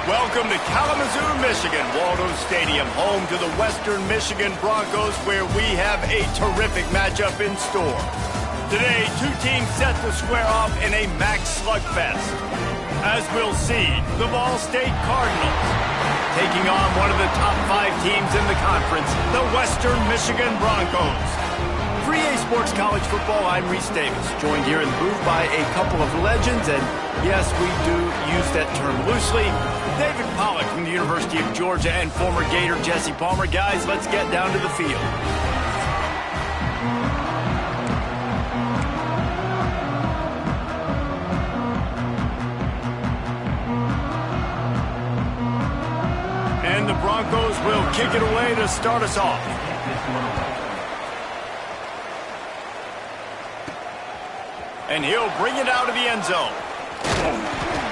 Welcome to Kalamazoo, Michigan, Waldo Stadium, home to the Western Michigan Broncos, where we have a terrific matchup in store. Today, two teams set to square off in a MAC slugfest, as we'll see the Ball State Cardinals taking on one of the top 5 teams in the conference, the Western Michigan Broncos. For EA Sports College Football, I'm Reese Davis, joined here in the booth by a couple of legends, and yes, we do use that term loosely. David Pollack from the University of Georgia and former Gator Jesse Palmer. Guys, let's get down to the field. And the Broncos will kick it away to start us off. And he'll bring it out of the end zone.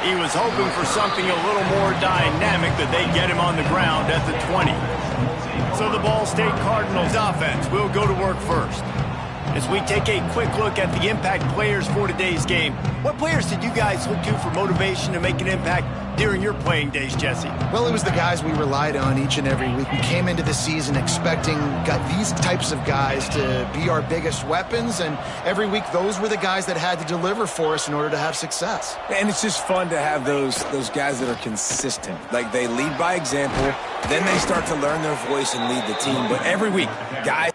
He was hoping for something a little more dynamic, that they get him on the ground at the 20. So the Ball State Cardinals offense will go to work first. As we take a quick look at the impact players for today's game, what players did you guys look to for motivation to make an impact during your playing days, Jesse? Well, it was the guys we relied on each and every week. We came into the season expecting these types of guys to be our biggest weapons, and every week those were the guys that had to deliver for us in order to have success. And it's just fun to have those guys that are consistent. Like, they lead by example, then they start to learn their voice and lead the team. But every week, guys...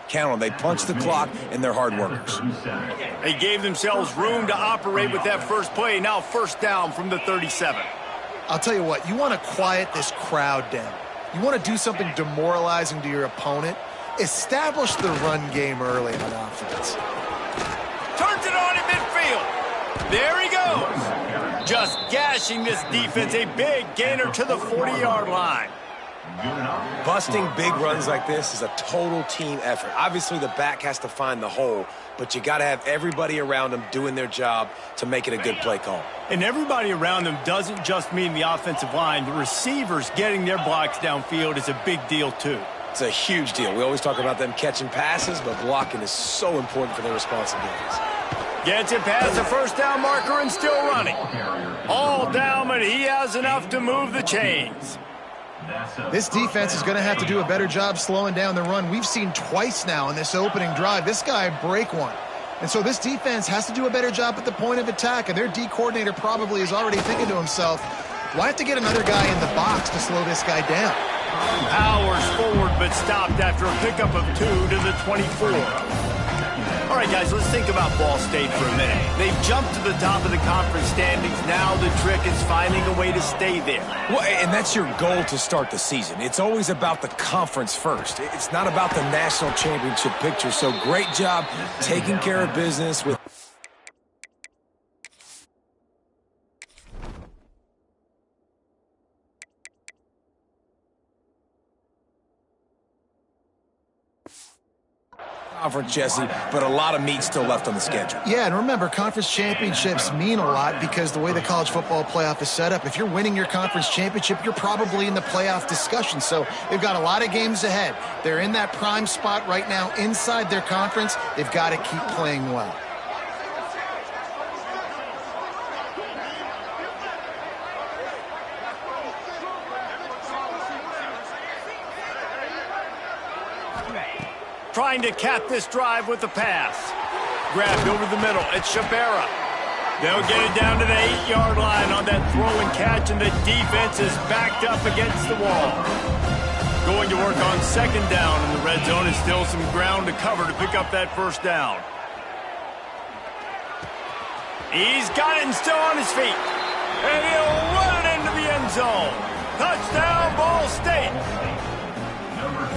Count on. They punch the clock, and they're hard workers. They gave themselves room to operate with that first play. Now first down from the 37. I'll tell you what, you want to quiet this crowd down. You want to do something demoralizing to your opponent. Establish the run game early on offense. Turns it on in midfield. There he goes. Just gashing this defense. A big gainer to the 40-yard line. Busting big runs like this is a total team effort. Obviously, the back has to find the hole, but you got to have everybody around them doing their job to make it a good play call. And everybody around them doesn't just mean the offensive line. The receivers getting their blocks downfield is a big deal, too. It's a huge deal. We always talk about them catching passes, but blocking is so important for their responsibilities. Gets it past the first down marker and still running. All down, but he has enough to move the chains. This defense is going to have to do a better job slowing down the run. We've seen twice now in this opening drive this guy break one. And so this defense has to do a better job at the point of attack, and their D coordinator probably is already thinking to himself, why have to get another guy in the box to slow this guy down? Powers forward, but stopped after a pickup of 2 to the 24. All right, guys, let's think about Ball State for a minute. They've jumped to the top of the conference standings. Now the trick is finding a way to stay there. Well, and that's your goal to start the season. It's always about the conference first. It's not about the national championship picture. So great job taking care of business with... conference, Jesse, but a lot of meat still left on the schedule. Yeah, and remember, conference championships mean a lot because the way the college football playoff is set up, if you're winning your conference championship, you're probably in the playoff discussion. So they've got a lot of games ahead. They're in that prime spot right now inside their conference. They've got to keep playing well. Trying to cap this drive with the pass. Grabbed over the middle. It's Shabera. They'll get it down to the 8-yard line on that throw and catch, and the defense is backed up against the wall. Going to work on second down, and the red zone is still some ground to cover to pick up that first down. He's got it and still on his feet. And he'll run it into the end zone. Touchdown, Ball State.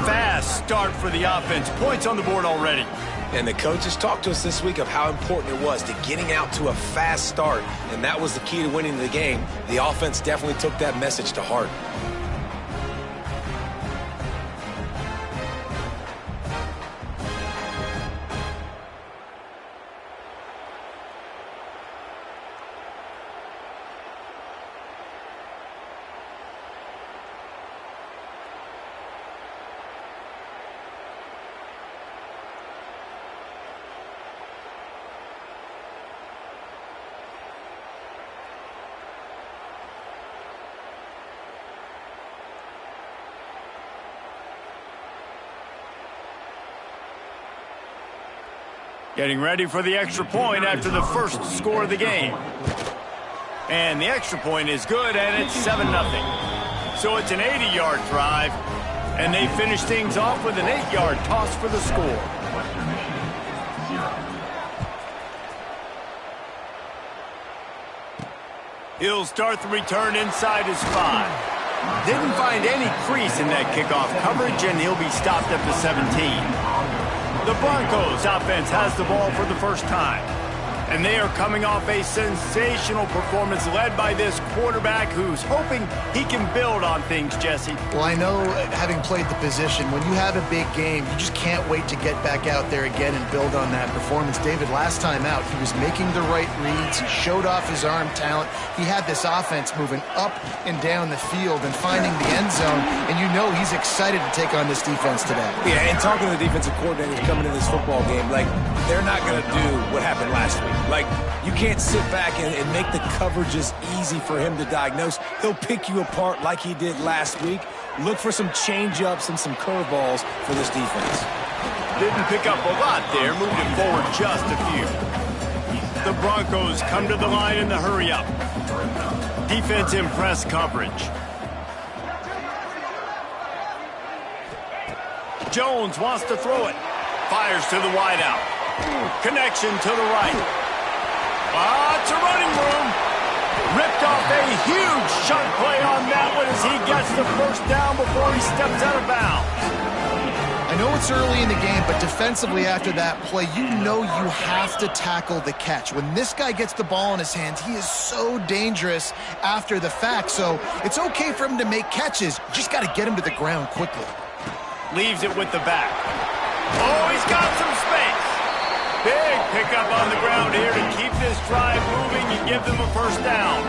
Fast start for the offense. Points on the board already. And the coaches talked to us this week of how important it was to getting out to a fast start, and that was the key to winning the game. The offense definitely took that message to heart. Getting ready for the extra point after the first score of the game. And the extra point is good, and it's 7-0. So it's an 80-yard drive, and they finish things off with an 8-yard toss for the score. He'll start the return inside his 5. Didn't find any crease in that kickoff coverage, and he'll be stopped at the 17. The Broncos offense has the ball for the first time. And they are coming off a sensational performance led by this quarterback who's hoping he can build on things, Jesse. Well, I know, having played the position, when you have a big game, you just can't wait to get back out there again and build on that performance. David, last time out, he was making the right reads. He showed off his arm talent. He had this offense moving up and down the field and finding the end zone. And you know he's excited to take on this defense today. Yeah, and talking to the defensive coordinators coming in this football game, like, they're not going to do what happened last week. Like, you can't sit back and make the coverages easy for him to diagnose. He'll pick you apart like he did last week. Look for some change-ups and some curveballs for this defense. Didn't pick up a lot there, moved it forward just a few. The Broncos come to the line in the hurry-up. Defense in press coverage. Jones wants to throw it. Fires to the wideout. Connection to the right. It's a running room. Ripped off a huge chunk play on that one as he gets the first down before he steps out of bounds. I know it's early in the game, but defensively after that play, you know you have to tackle the catch. When this guy gets the ball in his hands, he is so dangerous after the fact. So it's okay for him to make catches. You just got to get him to the ground quickly. Leaves it with the back. Oh, he's got some space. Big pickup on the ground here to keep this drive moving and give them a first down.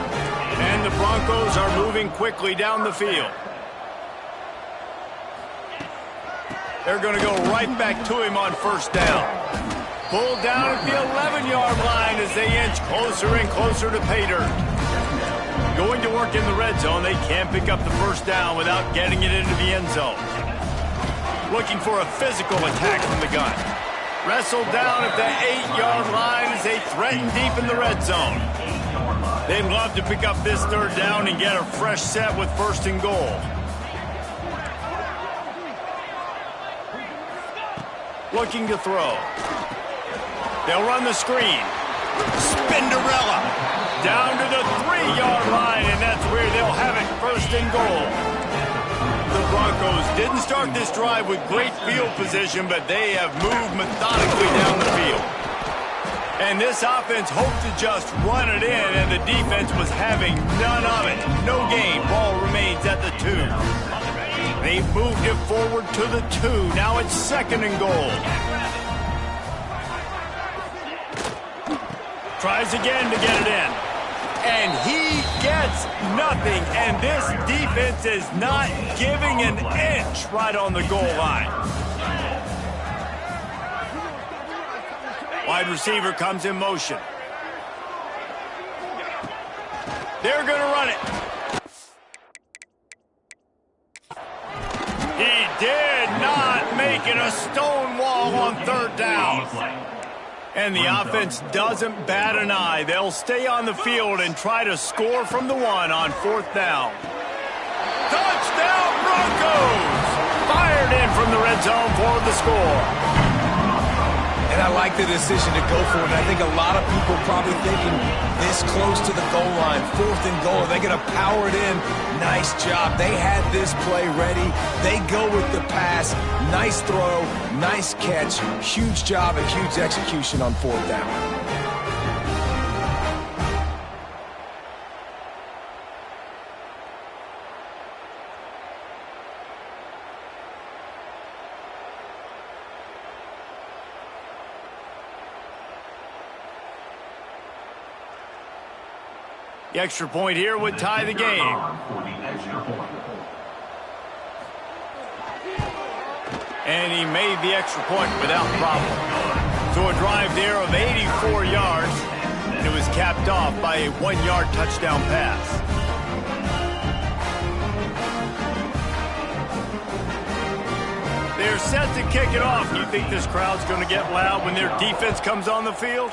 And the Broncos are moving quickly down the field. They're going to go right back to him on first down. Pulled down at the 11-yard line as they inch closer and closer to pay dirt. Going to work in the red zone, they can't pick up the first down without getting it into the end zone. Looking for a physical attack from the gun. Wrestled down at the 8-yard line as they threaten deep in the red zone. They'd love to pick up this third down and get a fresh set with first and goal. Looking to throw. They'll run the screen. Spinderella. Down to the 3-yard line, and that's where they'll have it first and goal. The Broncos didn't start this drive with great field position, but they have moved methodically down the field. And this offense hoped to just run it in, and the defense was having none of it. No gain. Ball remains at the 2. They've moved it forward to the 2. Now it's second and goal. Tries again to get it in. And he gets nothing. And this defense is not giving an inch right on the goal line. Wide receiver comes in motion. They're going to run it. He did not make it a stone wall on third down. And the offense doesn't bat an eye. They'll stay on the field and try to score from the 1 on fourth down. Touchdown Broncos! Fired in from the red zone for the score. And I like the decision to go for it. And I think a lot of people probably thinking this close to the goal line, 4th and goal, they're going to power it in. Nice job. They had this play ready. They go with the pass. Nice throw, nice catch. Huge job and huge execution on 4th down. The extra point here would tie the game. And he made the extra point without problem. So a drive there of 84 yards, and it was capped off by a 1-yard touchdown pass. They're set to kick it off. Do you think this crowd's going to get loud when their defense comes on the field?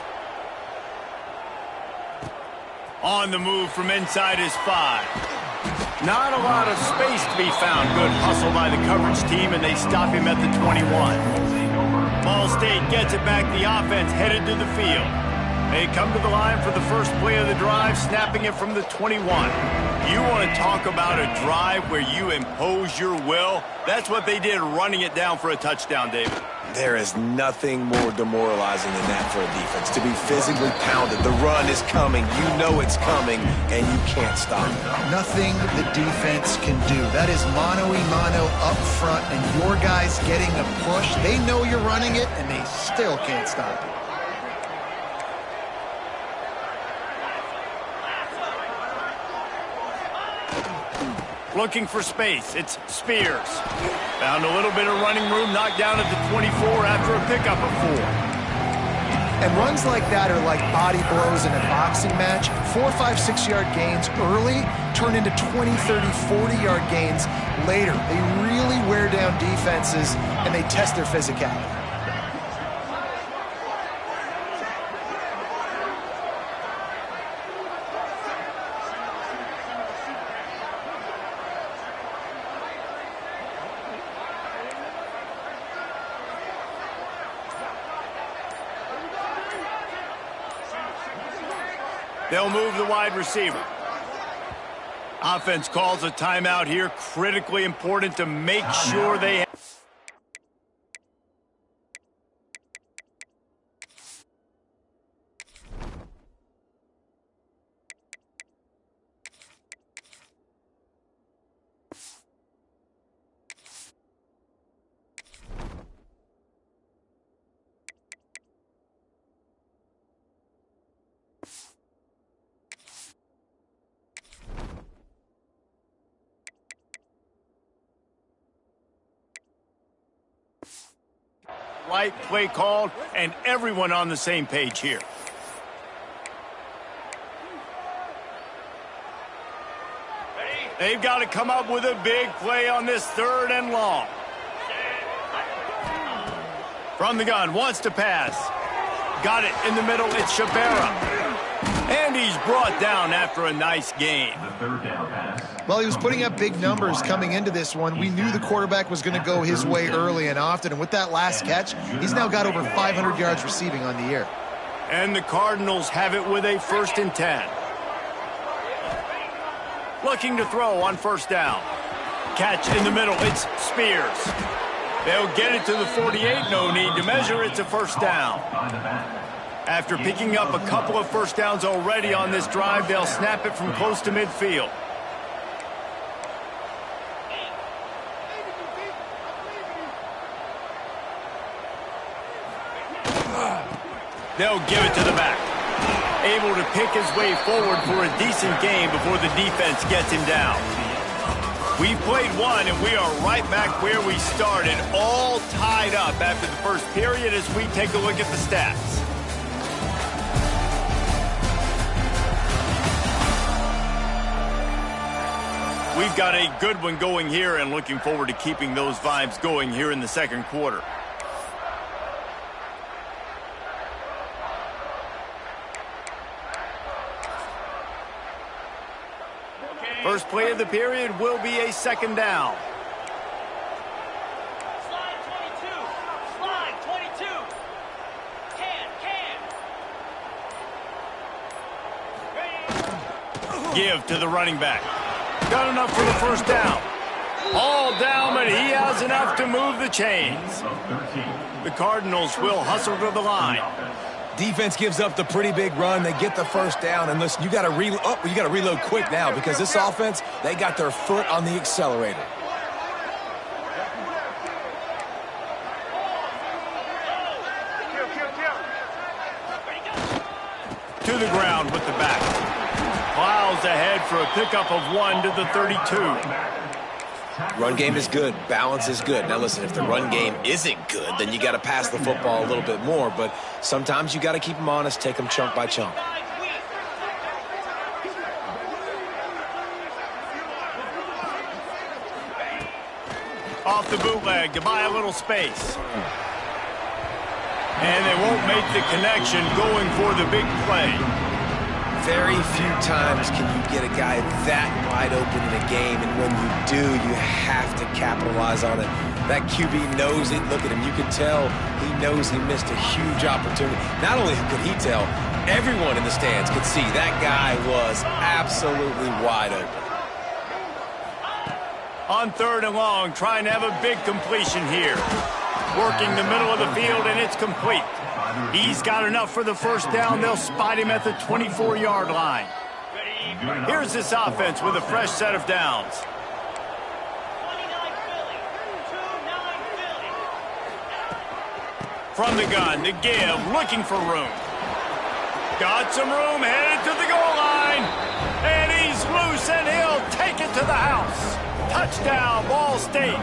On the move from inside his 5. Not a lot of space to be found. Good hustle by the coverage team, and they stop him at the 21. Ball State gets it back. The offense headed to the field. They come to the line for the first play of the drive, snapping it from the 21. You want to talk about a drive where you impose your will? That's what they did, running it down for a touchdown, David. There is nothing more demoralizing than that for a defense, to be physically pounded. The run is coming. You know it's coming, and you can't stop it. Nothing the defense can do. That is mano-a-mano up front, and your guys getting a push. They know you're running it, and they still can't stop it. Looking for space. It's Spears. Found a little bit of running room, knocked down at the 24 after a pickup of 4. And runs like that are like body blows in a boxing match. 4, 5, 6-yard gains early turn into 20, 30, 40-yard gains later. They really wear down defenses, and they test their physicality. They'll move the wide receiver. Offense calls a timeout here. Critically important to make sure they have. Right play called, and everyone on the same page here. They've got to come up with a big play on this 3rd and long. From the gun, wants to pass. Got it in the middle, it's Shabera. And he's brought down after a nice gain. Well, he was putting up big numbers coming into this one. We knew the quarterback was going to go his way early and often, and with that last catch, he's now got over 500 yards receiving on the year. And the Cardinals have it with a 1st and 10. Looking to throw on 1st down. Catch in the middle, it's Spears. They'll get it to the 48, no need to measure, it's a 1st down. After picking up a couple of 1st downs already on this drive, they'll snap it from close to midfield. They'll give it to the back. Able to pick his way forward for a decent game before the defense gets him down. We've played one, and we are right back where we started, all tied up after the first period as we take a look at the stats. We've got a good one going here and looking forward to keeping those vibes going here in the 2nd quarter. First play of the period will be a 2nd down. Give to the running back. Got enough for the first down. All down, but he has enough to move the chains. The Cardinals will hustle to the line. Defense gives up the pretty big run. They get the first down. And listen, you got to reload quick now because this offense, they got their foot on the accelerator. To the ground with the back. Plows ahead for a pickup of 1 to the 32. Run game is good. Balance is good. Now, listen, if the run game isn't good, then you got to pass the football a little bit more. But sometimes you got to keep them honest, take them chunk by chunk. Off the bootleg to buy a little space. And they won't make the connection going for the big play. Very few times can you get a guy that wide open in a game, and when you do, you have to capitalize on it. That QB knows it. Look at him. You can tell he knows he missed a huge opportunity. Not only could he tell, everyone in the stands could see that guy was absolutely wide open. On 3rd and long, trying to have a big completion here. Working the middle of the field, and it's complete. He's got enough for the first down. They'll spot him at the 24-yard line. Here's this offense with a fresh set of downs. From the gun, the give, looking for room. Got some room, headed to the goal line. And he's loose, and he'll take it to the house. Touchdown, Ball State.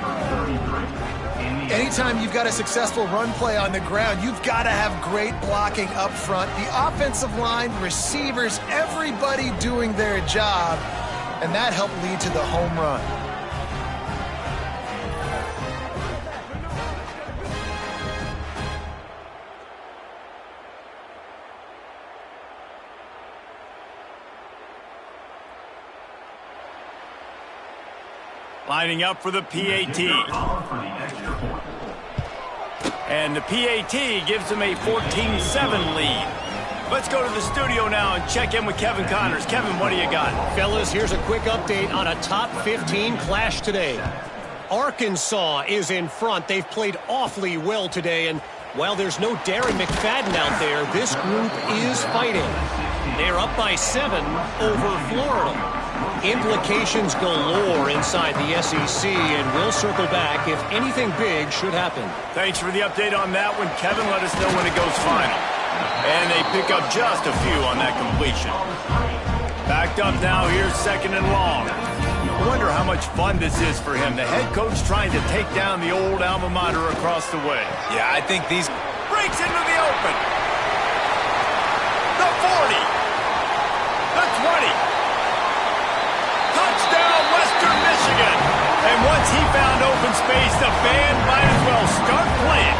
Anytime you've got a successful run play on the ground, you've got to have great blocking up front. The offensive line, receivers, everybody doing their job, and that helped lead to the home run. Lining up for the PAT. And the PAT gives them a 14-7 lead. Let's go to the studio now and check in with Kevin Connors. Kevin, what do you got? Fellas, here's a quick update on a top 15 clash today. Arkansas is in front. They've played awfully well today, and while there's no Darren McFadden out there, this group is fighting. They're up by 7 over Florida. Implications galore inside the SEC, and we'll circle back if anything big should happen. Thanks for the update on that one, Kevin. Let us know when it goes final. And they pick up just a few on that completion. Backed up now, here's 2nd and long. I wonder how much fun this is for him. The head coach trying to take down the old alma mater across the way. Yeah, I think these... Breaks into the open. The 40. The 20. Touchdown, Western Michigan. And once he found open space, the band might as well start playing.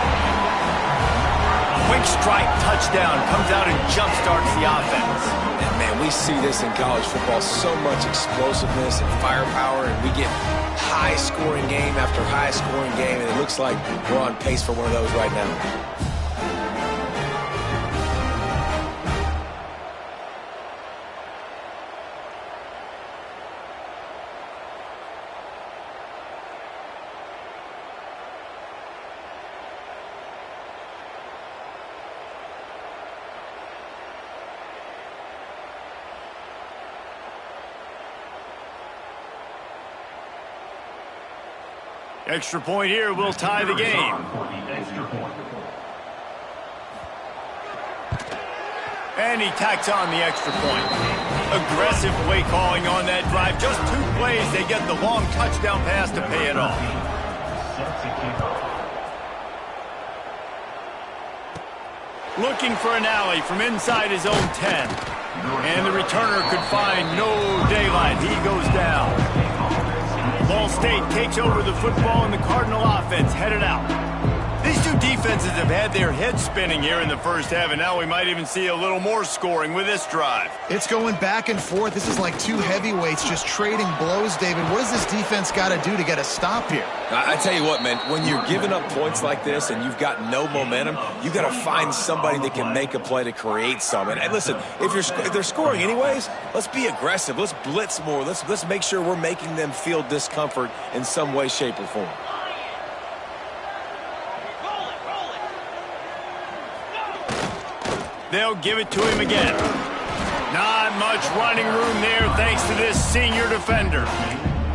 Quick strike touchdown comes out and jump-starts the offense. And man, we see this in college football, so much explosiveness and firepower, and we get high-scoring game after high-scoring game, and it looks like we're on pace for one of those right now. Extra point here will tie the game. And he tacks on the extra point. Aggressive play calling on that drive. Just 2 plays, they get the long touchdown pass to pay it off. Looking for an alley from inside his own 10. And the returner could find no daylight. He goes down. Ball State takes over the football, and the Cardinal offense headed out. These two Both defenses have had their heads spinning here in the first half, and now we might even see a little more scoring with this drive. It's going back and forth. This is like two heavyweights just trading blows, David. What does this defense got to do to get a stop here? I tell you what, man, when you're giving up points like this and you've got no momentum, you got to find somebody that can make a play to create some. And listen, if they're scoring anyways, let's be aggressive. Let's blitz more. Let's make sure we're making them feel discomfort in some way, shape, or form. They'll give it to him again. Not much running room there thanks to this senior defender.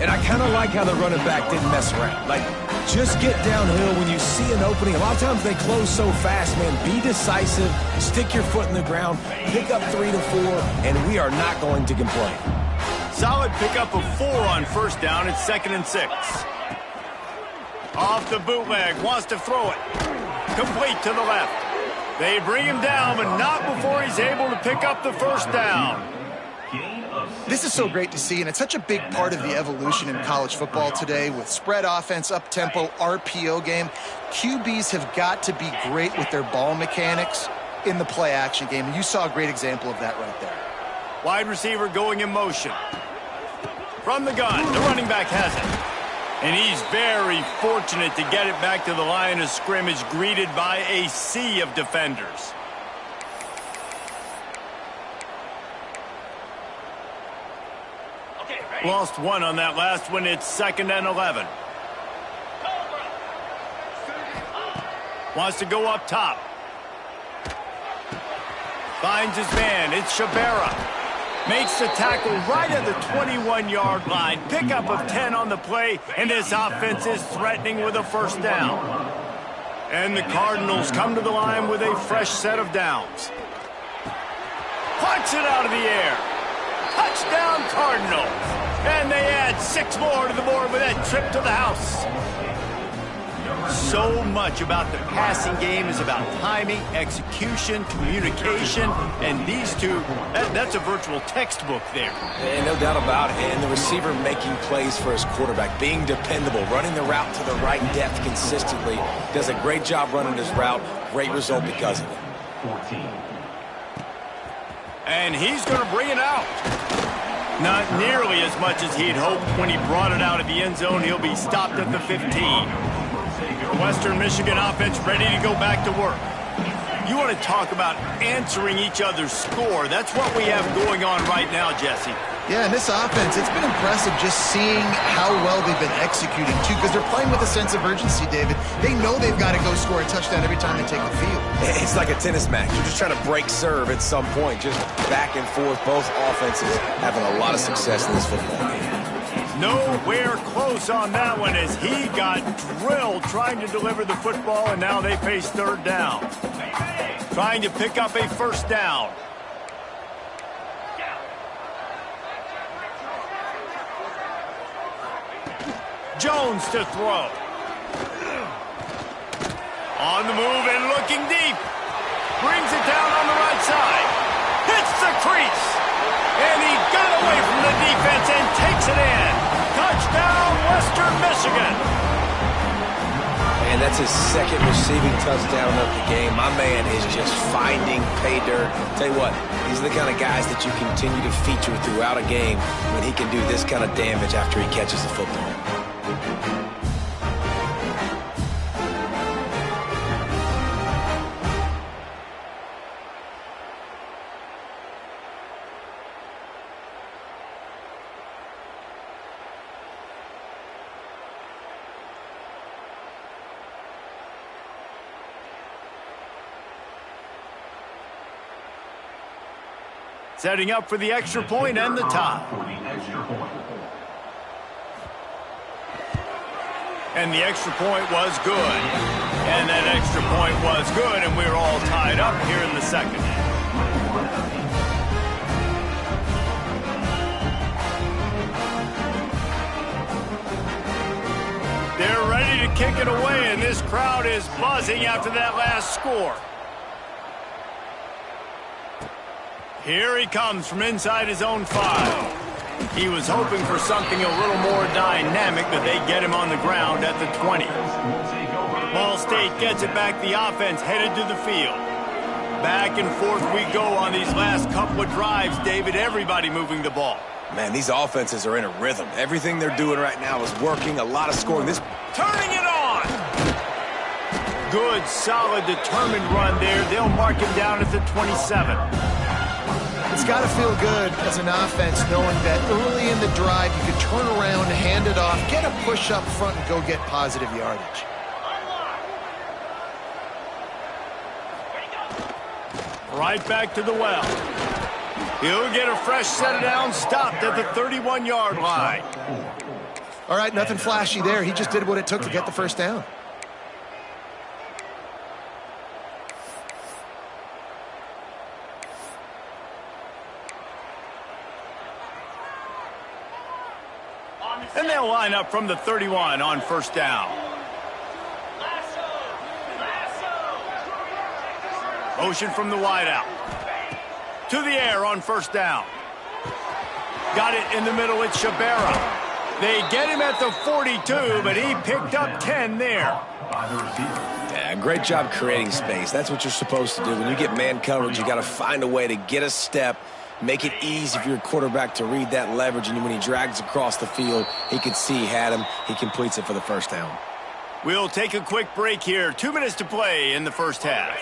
And I kind of like how the running back didn't mess around. Like, just get downhill when you see an opening. A lot of times they close so fast, man. Be decisive, stick your foot in the ground, pick up 3 to 4, and we are not going to complain. Solid pickup of 4 on first down. It's 2nd and 6. Off the bootleg, wants to throw it. Complete to the left. They bring him down, but not before he's able to pick up the first down. This is so great to see, and it's such a big part of the evolution in college football today with spread offense, up-tempo, RPO game. QBs have got to be great with their ball mechanics in the play-action game, and you saw a great example of that right there. Wide receiver going in motion. From the gun, the running back has it. And he's very fortunate to get it back to the line of scrimmage, greeted by a sea of defenders. Lost 1 on that last one. It's 2nd and 11. Wants to go up top. Finds his man. It's Shabera. Makes the tackle right at the 21-yard line. Pickup of 10 on the play, and this offense is threatening with a first down. And the Cardinals come to the line with a fresh set of downs. Punch it out of the air. Touchdown, Cardinals. And they add 6 more to the board with that trip to the house. So much about the passing game is about timing, execution, communication, and these two, that's a virtual textbook there. And no doubt about it. And the receiver making plays for his quarterback, being dependable, running the route to the right depth consistently. Does a great job running his route. Great result because of it. And he's going to bring it out. Not nearly as much as he'd hoped when he brought it out of the end zone. He'll be stopped at the 15. The Western Michigan offense ready to go back to work. You want to talk about answering each other's score. That's what we have going on right now, Jesse. Yeah, and this offense, it's been impressive just seeing how well they've been executing, too, because they're playing with a sense of urgency, David. They know they've got to go score a touchdown every time they take the field. It's like a tennis match. You're just trying to break serve at some point, just back and forth. Both offenses having a lot of success in this football game. Nowhere close on that one as he got drilled trying to deliver the football, and now they face 3rd down. Trying to pick up a first down. Jones to throw. On the move and looking deep. Brings it down on the right side. Hits the crease. And he got away from the defense and takes it in. Touchdown, Western Michigan. And that's his 2nd receiving touchdown of the game. My man is just finding pay dirt. Tell you what, these are the kind of guys that you continue to feature throughout a game when he can do this kind of damage after he catches the football. Setting up for the extra point and the tie. And the extra point was good. And that extra point was good, and we're all tied up here in the 2nd. They're ready to kick it away, and this crowd is buzzing after that last score. Here he comes from inside his own 5. He was hoping for something a little more dynamic, but they get him on the ground at the 20. Ball State gets it back. The offense headed to the field. Back and forth we go on these last couple of drives, David. Everybody moving the ball. Man, these offenses are in a rhythm. Everything they're doing right now is working. A lot of scoring. This turning it on. Good, solid, determined run there. They'll mark him down at the 27. It's got to feel good as an offense knowing that early in the drive you can turn around, hand it off, get a push up front, and go get positive yardage. Right back to the well. He'll get a fresh set down, stopped at the 31-yard line. All right, nothing flashy there. He just did what it took to get the first down. And they'll line up from the 31 on first down. Motion from the wideout. To the air on first down. Got it in the middle with Shabera. They get him at the 42, but he picked up 10 there. Yeah, great job creating space. That's what you're supposed to do. When you get man coverage, you got to find a way to get a step, make it easy for your quarterback to read that leverage, and when he drags across the field, he can see he had him. He completes it for the first down. We'll take a quick break here. 2 minutes to play in the first half.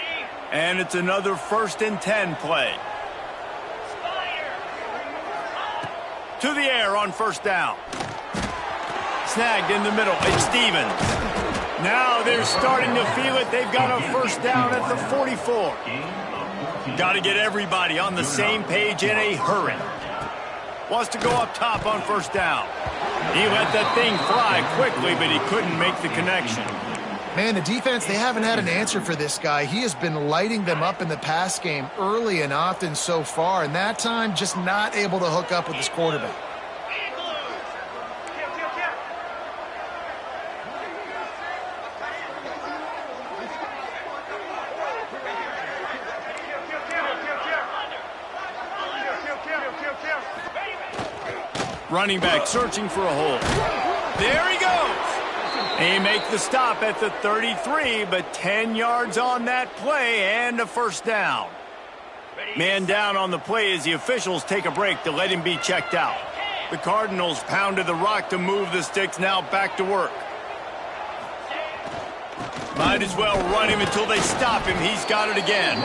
And it's another 1st and 10 play. To the air on first down. Snagged in the middle. It's Stevens. Now they're starting to feel it. They've got a first down at the 44. Got to get everybody on the same page in a hurry. Wants to go up top on first down. He let that thing fly quickly, but he couldn't make the connection. Man, the defense, they haven't had an answer for this guy. He has been lighting them up in the pass game early and often so far, and that time just not able to hook up with his quarterback. Running back searching for a hole. There he goes. They make the stop at the 33, but 10 yards on that play and a first down. Man down on the play as the officials take a break to let him be checked out. The Cardinals pounded the rock to move the sticks, now back to work. Might as well run him until they stop him. He's got it again.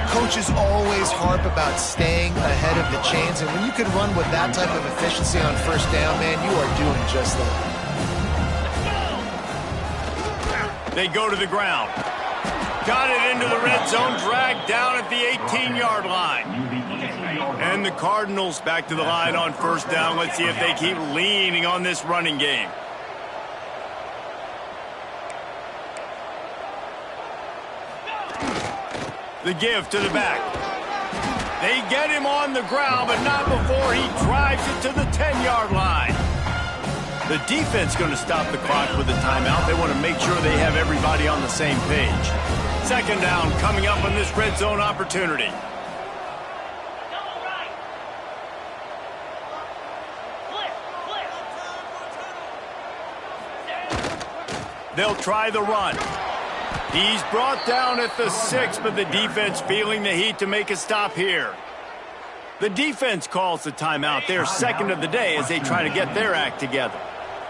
Coaches always harp about staying ahead of the chains, and when you can run with that type of efficiency on first down, man, you are doing just that. They go to the ground. Got it into the red zone, dragged down at the 18-yard line. And the Cardinals back to the line on first down. Let's see if they keep leaning on this running game. The give to the back. They get him on the ground, but not before he drives it to the 10-yard line. The defense going to stop the clock with a timeout. They want to make sure they have everybody on the same page. Second down coming up on this red zone opportunity. They'll try the run. He's brought down at the 6, but the defense feeling the heat to make a stop here. The defense calls the timeout, their second of the day, as they try to get their act together.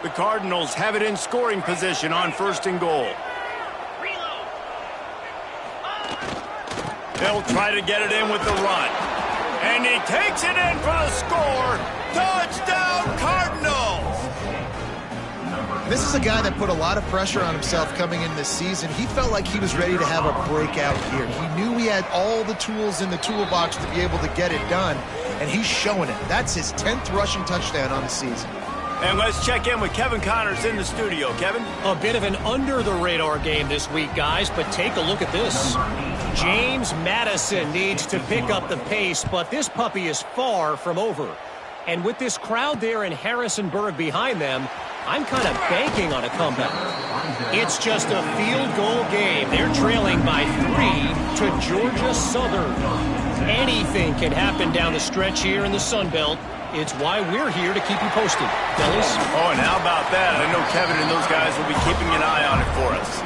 The Cardinals have it in scoring position on first and goal. They'll try to get it in with the run. And he takes it in for the score. Touchdown, Cardinals! This is a guy that put a lot of pressure on himself coming in this season. He felt like he was ready to have a breakout year. He knew he had all the tools in the toolbox to be able to get it done, and he's showing it. That's his 10th rushing touchdown on the season. And let's check in with Kevin Connors in the studio. Kevin? A bit of an under-the-radar game this week, guys, but take a look at this. James Madison needs to pick up the pace, but this puppy is far from over. And with this crowd there in Harrisonburg behind them, I'm kind of banking on a comeback. It's just a field goal game. They're trailing by 3 to Georgia Southern. Anything can happen down the stretch here in the Sun Belt. It's why we're here to keep you posted, fellas. Oh, and how about that? I know Kevin and those guys will be keeping an eye on it for us.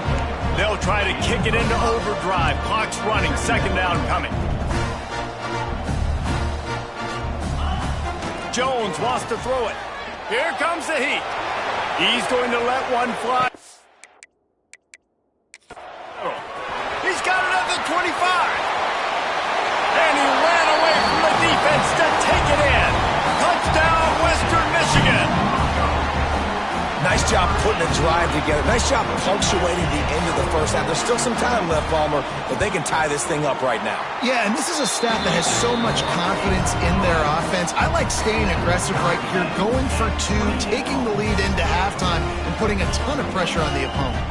They'll try to kick it into overdrive. Clock's running. Second down coming. Jones wants to throw it. Here comes the heat. He's going to let one fly. He's got it at the 25. And he ran away from the defense to take it in. Touchdown, Western Michigan. Nice job putting a drive together. Nice job punctuating the end of the first half. There's still some time left, Palmer, but they can tie this thing up right now. Yeah, and this is a staff that has so much confidence in their offense. I like staying aggressive right here, going for two, taking the lead into halftime, and putting a ton of pressure on the opponent.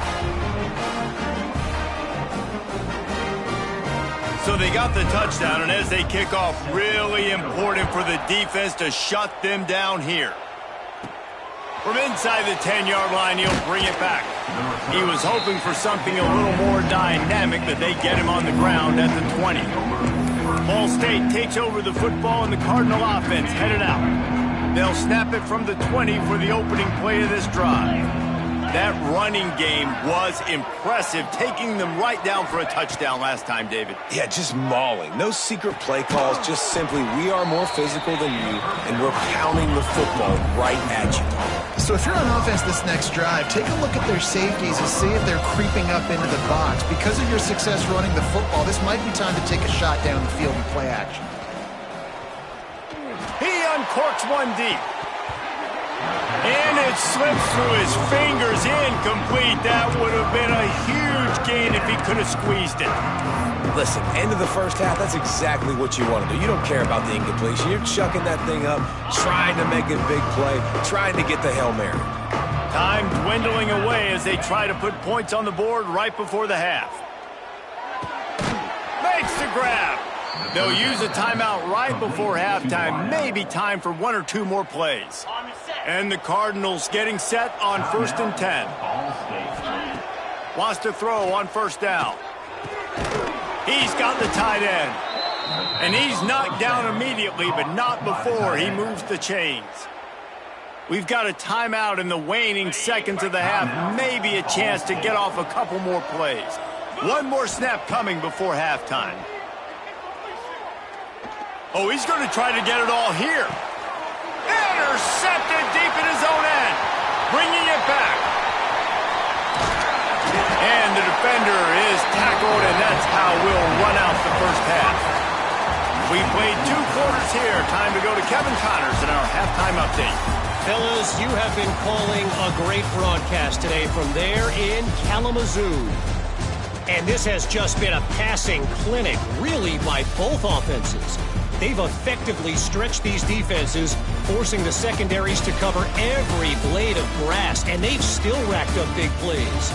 So they got the touchdown, and as they kick off, really important for the defense to shut them down here. From inside the 10-yard line, he'll bring it back. He was hoping for something a little more dynamic, but they get him on the ground at the 20. Ball State takes over the football, and the Cardinal offense headed out. They'll snap it from the 20 for the opening play of this drive. That running game was impressive, taking them right down for a touchdown last time, David. Yeah, just mauling. No secret play calls, just simply we are more physical than you, and we're pounding the football right at you. So if you're on offense this next drive, take a look at their safeties and see if they're creeping up into the box. Because of your success running the football, this might be time to take a shot down the field and play action. He uncorks one deep. And it slips through his fingers, incomplete. That would have been a huge gain if he could have squeezed it. Listen, end of the first half, that's exactly what you want to do. You don't care about the incompletion. You're chucking that thing up, trying to make a big play, trying to get the Hail Mary. Time dwindling away as they try to put points on the board right before the half. Makes the grab. They'll use a timeout right before halftime. Maybe time for one or two more plays. And the Cardinals getting set on 1st and 10. Wants to throw on first down. He's got the tight end. And he's knocked down immediately, but not before he moves the chains. We've got a timeout in the waning seconds of the half. Maybe a chance to get off a couple more plays. One more snap coming before halftime. Oh, he's going to try to get it all here. Intercepted deep in his own end. Bringing it back. And the defender is tackled, and that's how we'll run out the first half. We played 2 quarters here. Time to go to Kevin Connors in our halftime update. Fellas, you have been calling a great broadcast today from there in Kalamazoo. And this has just been a passing clinic, really, by both offenses. They've effectively stretched these defenses, forcing the secondaries to cover every blade of grass, and they've still racked up big plays.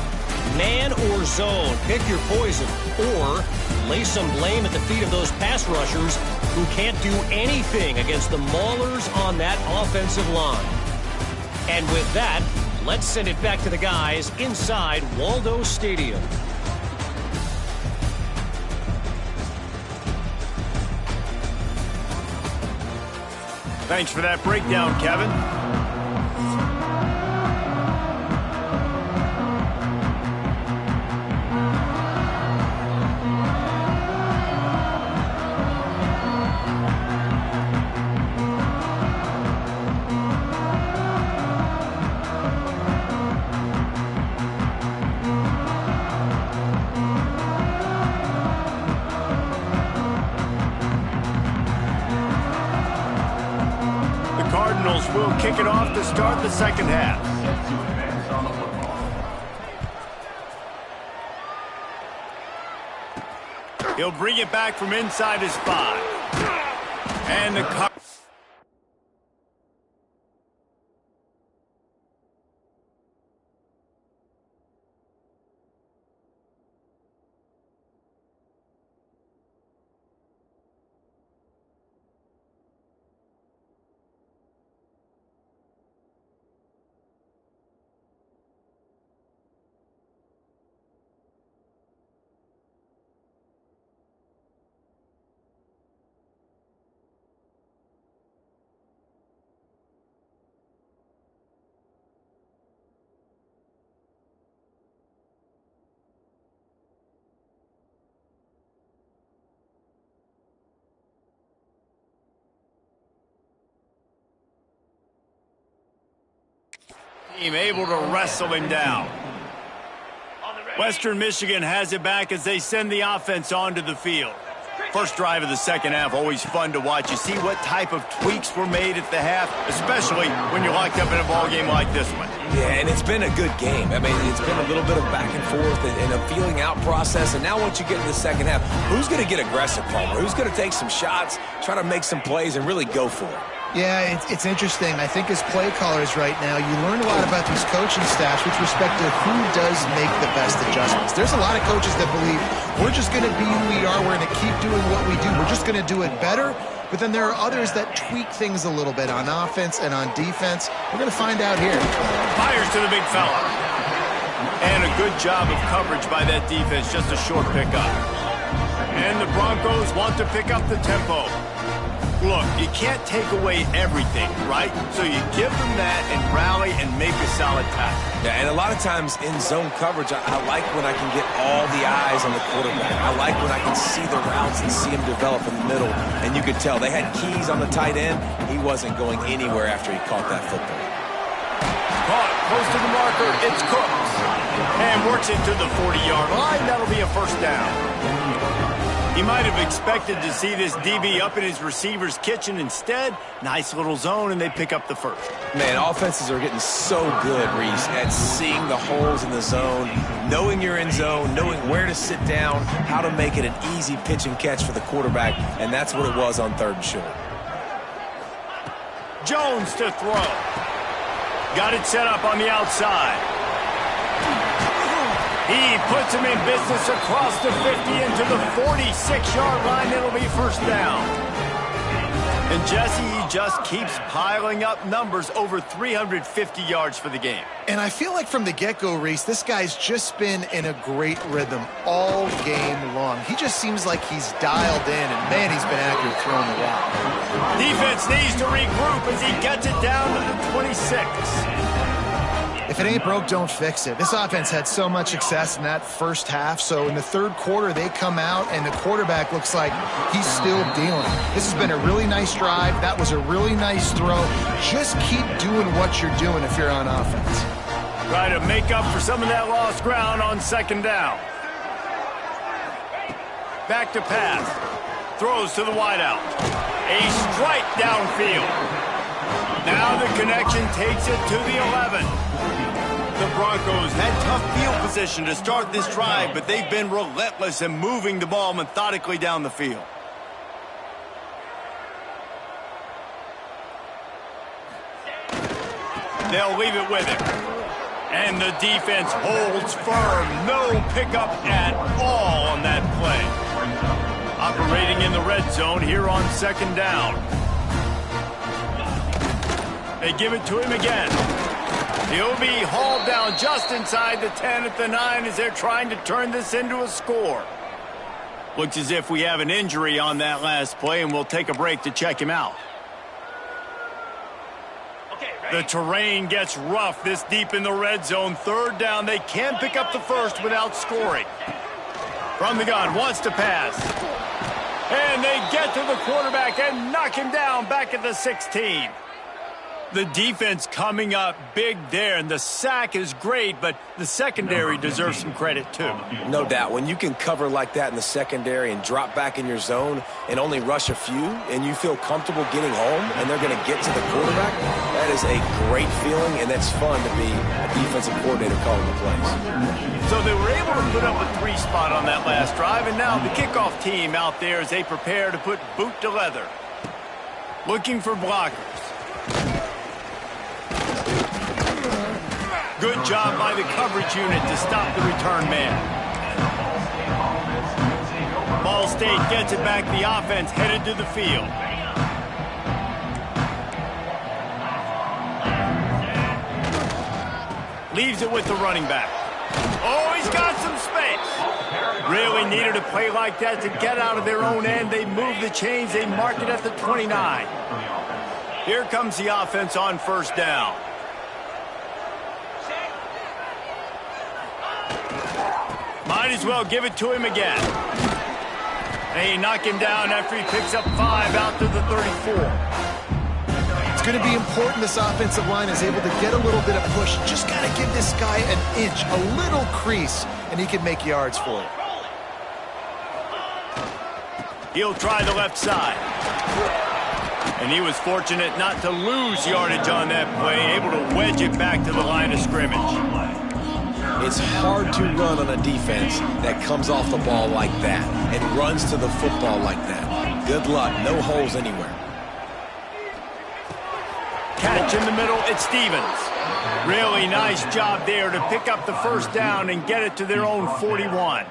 Man or zone, pick your poison, or lay some blame at the feet of those pass rushers who can't do anything against the maulers on that offensive line. And with that, let's send it back to the guys inside Waldo Stadium. Thanks for that breakdown, Kevin. Cardinals will kick it off to start the second half. He'll bring it back from inside his 5. And the able to wrestle him down. Western Michigan has it back as they send the offense onto the field. First drive of the second half, always fun to watch. You see what type of tweaks were made at the half, especially when you're locked up in a ball game like this one. Yeah, and it's been a good game. I mean, it's been a little bit of back and forth and a feeling out process. And now once you get in the second half, who's going to get aggressive, Palmer? Who's going to take some shots, try to make some plays, and really go for it? Yeah, it's interesting. I think as play callers right now, you learn a lot about these coaching staffs with respect to who does make the best adjustments. There's a lot of coaches that believe we're just going to be who we are. We're going to keep doing what we do. We're just going to do it better. But then there are others that tweak things a little bit on offense and on defense. We're going to find out here. Fires to the big fella. And a good job of coverage by that defense. Just a short pickup. And the Broncos want to pick up the tempo. Look, you can't take away everything, right? So you give them that and rally and make a solid tackle. Yeah, and a lot of times in zone coverage, I like when I can get all the eyes on the quarterback. I like when I can see the routes and see him develop in the middle. And you could tell they had keys on the tight end. He wasn't going anywhere after he caught that football. Caught close to the marker. It's Cooks. And works it to the 40-yard line. That'll be a first down. He might have expected to see this DB up in his receiver's kitchen. Instead, nice little zone, and they pick up the first. Man, offenses are getting so good, Reese, at seeing the holes in the zone, knowing you're in zone, knowing where to sit down, how to make it an easy pitch and catch for the quarterback, and that's what it was on 3rd and short. Jones to throw. Got it set up on the outside. He puts him in business across the 50 into the 46-yard line. It'll be first down. And Jesse, he just keeps piling up numbers, over 350 yards for the game. And I feel like from the get-go, Reese, this guy's just been in a great rhythm all game long. He just seems like he's dialed in, and man, he's been accurate throwing the rock. Defense needs to regroup as he gets it down to the 26. If it ain't broke, don't fix it. This offense had so much success in that first half, so in the 3rd quarter, they come out, and the quarterback looks like he's still dealing. This has been a really nice drive. That was a really nice throw. Just keep doing what you're doing if you're on offense. Try to make up for some of that lost ground on 2nd down. Back to pass. Throws to the wideout. A strike downfield. Now the connection takes it to the 11. The Broncos had tough field position to start this drive, but they've been relentless in moving the ball methodically down the field. They'll leave it with him. And the defense holds firm. No pickup at all on that play. Operating in the red zone here on 2nd down. They give it to him again. He'll be hauled down just inside the 10 at the 9 as they're trying to turn this into a score. Looks as if we have an injury on that last play, and we'll take a break to check him out. The terrain gets rough this deep in the red zone. 3rd down. They can pick up the first without scoring. From the gun, wants to pass. And they get to the quarterback and knock him down back at the 16. The defense coming up big there, and the sack is great, but the secondary deserves some credit too. No doubt. When you can cover like that in the secondary and drop back in your zone and only rush a few, and you feel comfortable getting home, and they're going to get to the quarterback, that is a great feeling, and that's fun to be a defensive coordinator calling the plays. So they were able to put up a 3 spot on that last drive, and now the kickoff team out there as they prepare to put boot to leather. Looking for blockers. Good job by the coverage unit to stop the return man. Ball State gets it back. The offense headed to the field. Leaves it with the running back. Oh, he's got some space. Really needed a play like that to get out of their own end. They move the chains. They mark it at the 29. Here comes the offense on 1st down. Might as well give it to him again. They knock him down after he picks up 5 out to the 34. going to be important this offensive line is able to get a little bit of push. Just got to give this guy an inch, a little crease, and he can make yards for it. He'll try the left side. And he was fortunate not to lose yardage on that play, able to wedge it back to the line of scrimmage. It's hard to run on a defense that comes off the ball like that and runs to the football like that. Good luck. No holes anywhere. Catch in the middle, it's Stevens. Really nice job there to pick up the first down and get it to their own 41.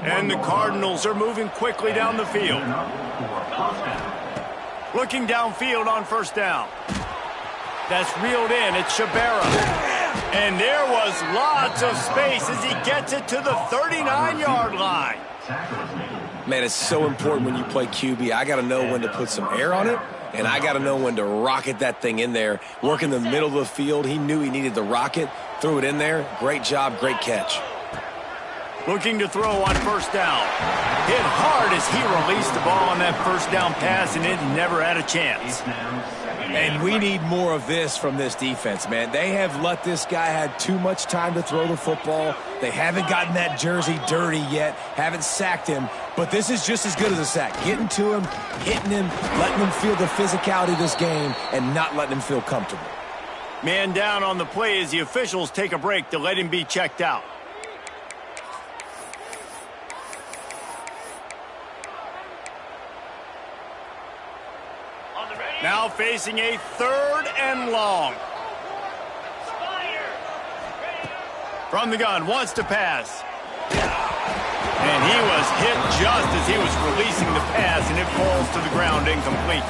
And the Cardinals are moving quickly down the field. Looking downfield on first down. That's reeled in. It's Shabara. And there was lots of space as he gets it to the 39-yard line. Man, it's so important when you play QB. I got to know when to put some air on it, and I got to know when to rocket that thing in there. Work in the middle of the field. He knew he needed the rocket. Threw it in there. Great job, great catch. Looking to throw on first down. Hit hard as he released the ball on that first down pass, and it never had a chance. And we need more of this from this defense, man. They have let this guy have too much time to throw the football. They haven't gotten that jersey dirty yet, haven't sacked him. But this is just as good as a sack. Getting to him, hitting him, letting him feel the physicality of this game, and not letting him feel comfortable. Man down on the play as the officials take a break to let him be checked out. Now facing a 3rd and long. From the gun, wants to pass. And he was hit just as he was releasing the pass, and it falls to the ground incomplete.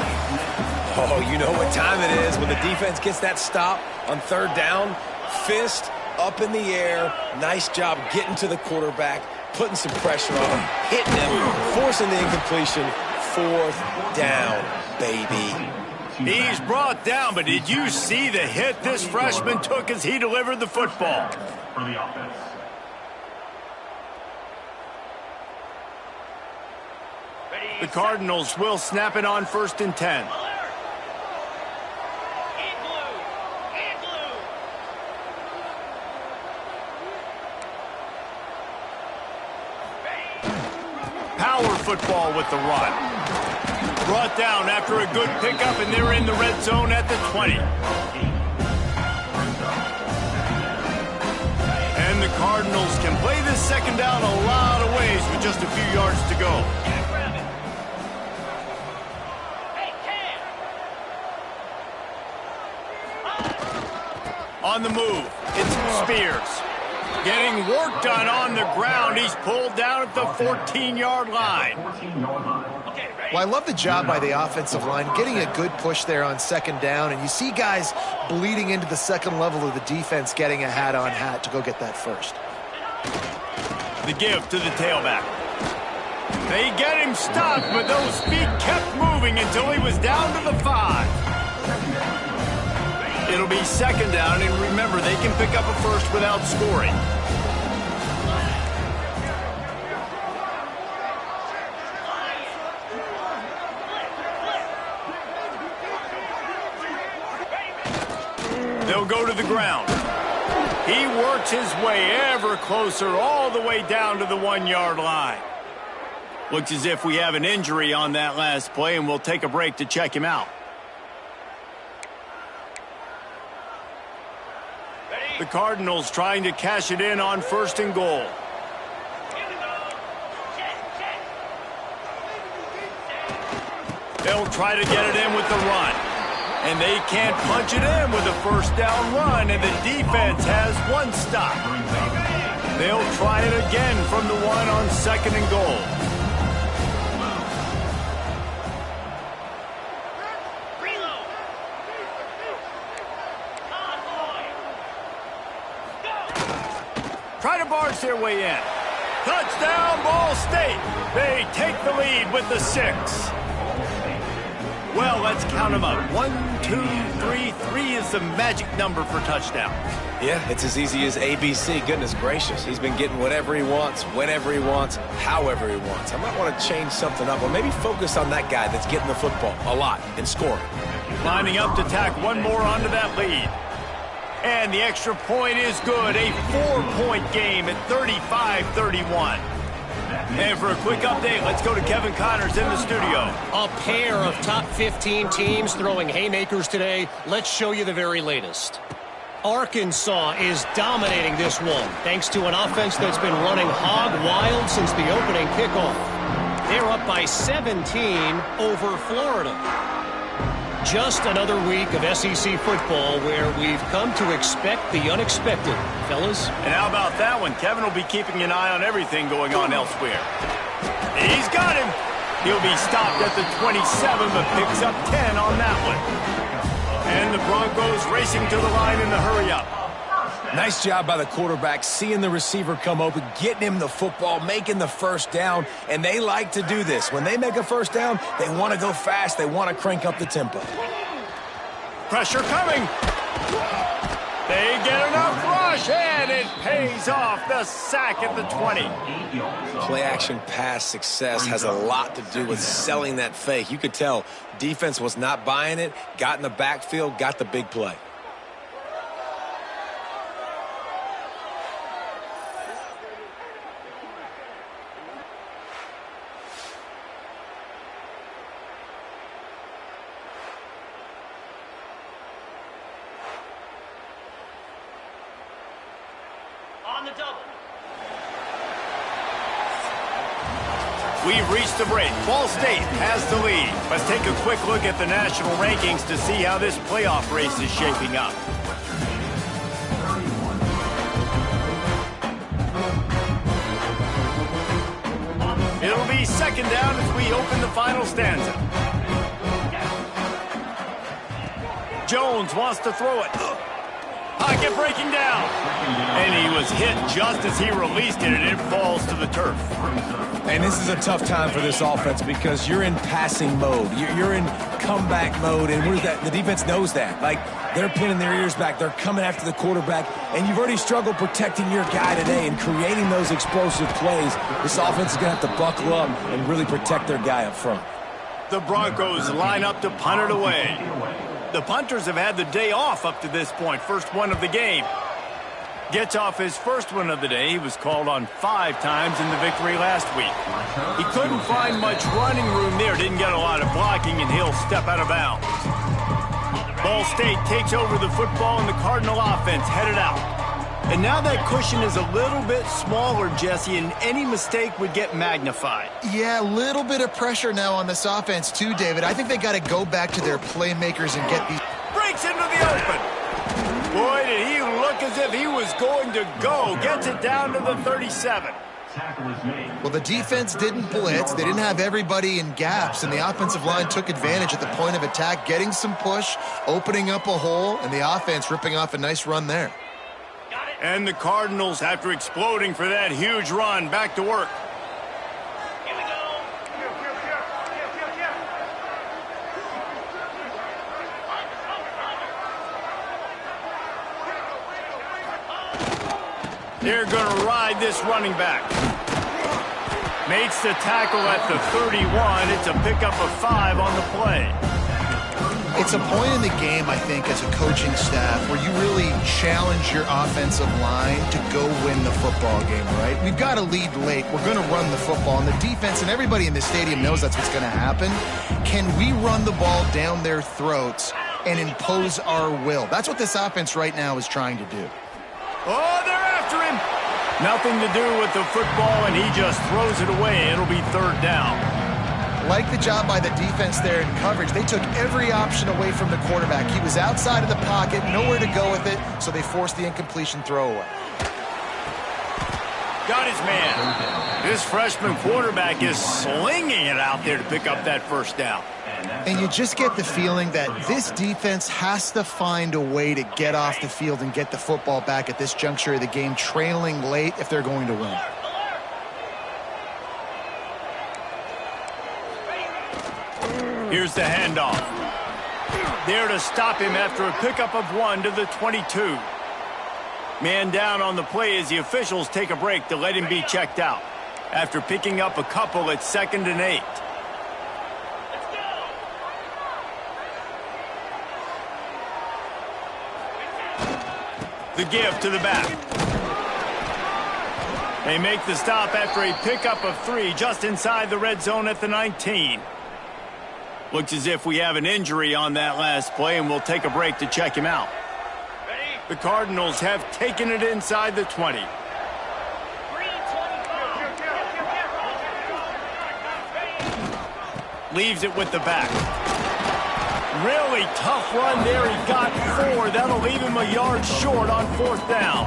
Oh, you know what time it is when the defense gets that stop on 3rd down. Fist up in the air. Nice job getting to the quarterback, putting some pressure on him, hitting him, forcing the incompletion. 4th down, baby. He's brought down, but did you see the hit this freshman took as he delivered the football? The Cardinals will snap it on 1st and 10. Power football with the run. Brought down after a good pickup, and they're in the red zone at the 20. And the Cardinals can play this second down a lot of ways with just a few yards to go. On the move, it's Spears. Getting work done on the ground. He's pulled down at the 14-yard line. Well, I love the job by the offensive line, getting a good push there on 2nd down, and you see guys bleeding into the second level of the defense getting a hat-on-hat to go get that first. The give to the tailback. They get him stopped, but those feet kept moving until he was down to the 5. It'll be 2nd down, and remember, they can pick up a first without scoring. They'll go to the ground. He works his way ever closer all the way down to the 1-yard line. Looks as if we have an injury on that last play, and we'll take a break to check him out. The Cardinals trying to cash it in on 1st and goal. They'll try to get it in with the run. And they can't punch it in with a 1st down run, and the defense has 1 stop. They'll try it again from the 1 on 2nd and goal. Try to barge their way in. Touchdown, Ball State. They take the lead with the 6. Well, let's count them up. 1, 2, 3. 3 is the magic number for touchdown. Yeah, it's as easy as ABC. Goodness gracious. He's been getting whatever he wants, whenever he wants, however he wants. I might want to change something up or maybe focus on that guy that's getting the football a lot and scoring. Lining up to tack one more onto that lead. And the extra point is good. A 4-point game at 35-31. And for a quick update, let's go to Kevin Connors in the studio. A pair of top 15 teams throwing haymakers today. Let's show you the very latest. Arkansas is dominating this one, thanks to an offense that's been running hog wild since the opening kickoff. They're up by 17 over Florida. Just another week of SEC football where we've come to expect the unexpected, fellas. And how about that one? Kevin will be keeping an eye on everything going on elsewhere. He's got him. He'll be stopped at the 27, but picks up 10 on that one. And the Broncos racing to the line in the hurry-up. Nice job by the quarterback, seeing the receiver come open, getting him the football, making the first down, and they like to do this. When they make a first down, they want to go fast. They want to crank up the tempo. Pressure coming. They get enough rush, and it pays off. The sack at the 20. Play-action pass success has a lot to do with selling that fake. You could tell defense was not buying it, got in the backfield, got the big play. We've reached the break. Ball State has the lead. Let's take a quick look at the national rankings to see how this playoff race is shaping up. It'll be second down as we open the final stanza. Jones wants to throw it. Pocket breaking down. And he was hit just as he released it, and it falls to the turf. And this is a tough time for this offense because you're in passing mode. You're in comeback mode, and the defense knows that. Like, they're pinning their ears back. They're coming after the quarterback, and you've already struggled protecting your guy today and creating those explosive plays. This offense is going to have to buckle up and really protect their guy up front. The Broncos line up to punt it away. The punters have had the day off up to this point. First one of the game. Gets off his first one of the day. He was called on 5 times in the victory last week. He couldn't find much running room there. Didn't get a lot of blocking, and he'll step out of bounds. Ball State takes over the football, and the Cardinal offense headed out. And now that cushion is a little bit smaller, Jesse, and any mistake would get magnified. Yeah, a little bit of pressure now on this offense too, David. I think they got to go back to their playmakers and get these. Breaks into the open. Boy, did he look as if he was going to go. Gets it down to the 37. Well, the defense didn't blitz. They didn't have everybody in gaps, and the offensive line took advantage at the point of attack, getting some push, opening up a hole, and the offense ripping off a nice run there. And the Cardinals, after exploding for that huge run, back to work. They're going to ride this running back. Makes the tackle at the 31. It's a pickup of 5 on the play. It's a point in the game, I think, as a coaching staff where you really challenge your offensive line to go win the football game, right? We've got to lead late. We're going to run the football, and the defense and everybody in the stadium knows that's what's going to happen. Can we run the ball down their throats and impose our will? That's what this offense right now is trying to do. Oh, they're after him. Nothing to do with the football, and he just throws it away. It'll be third down. Like the job by the defense there in coverage. They took every option away from the quarterback. He was outside of the pocket, nowhere to go with it, so they forced the incompletion throwaway. Got his man. This freshman quarterback is slinging it out there to pick up that first down. And you just get the feeling that this defense has to find a way to get off the field and get the football back at this juncture of the game, trailing late if they're going to win. Here's the handoff. There to stop him after a pickup of 1 to the 22. Man down on the play as the officials take a break to let him be checked out. After picking up a couple at 2nd and 8. The give to the back. They make the stop after a pickup of 3 just inside the red zone at the 19. Looks as if we have an injury on that last play, and we'll take a break to check him out. The Cardinals have taken it inside the 20. Leaves it with the back. Really tough run there. He got 4. That'll leave him a yard short on 4th down.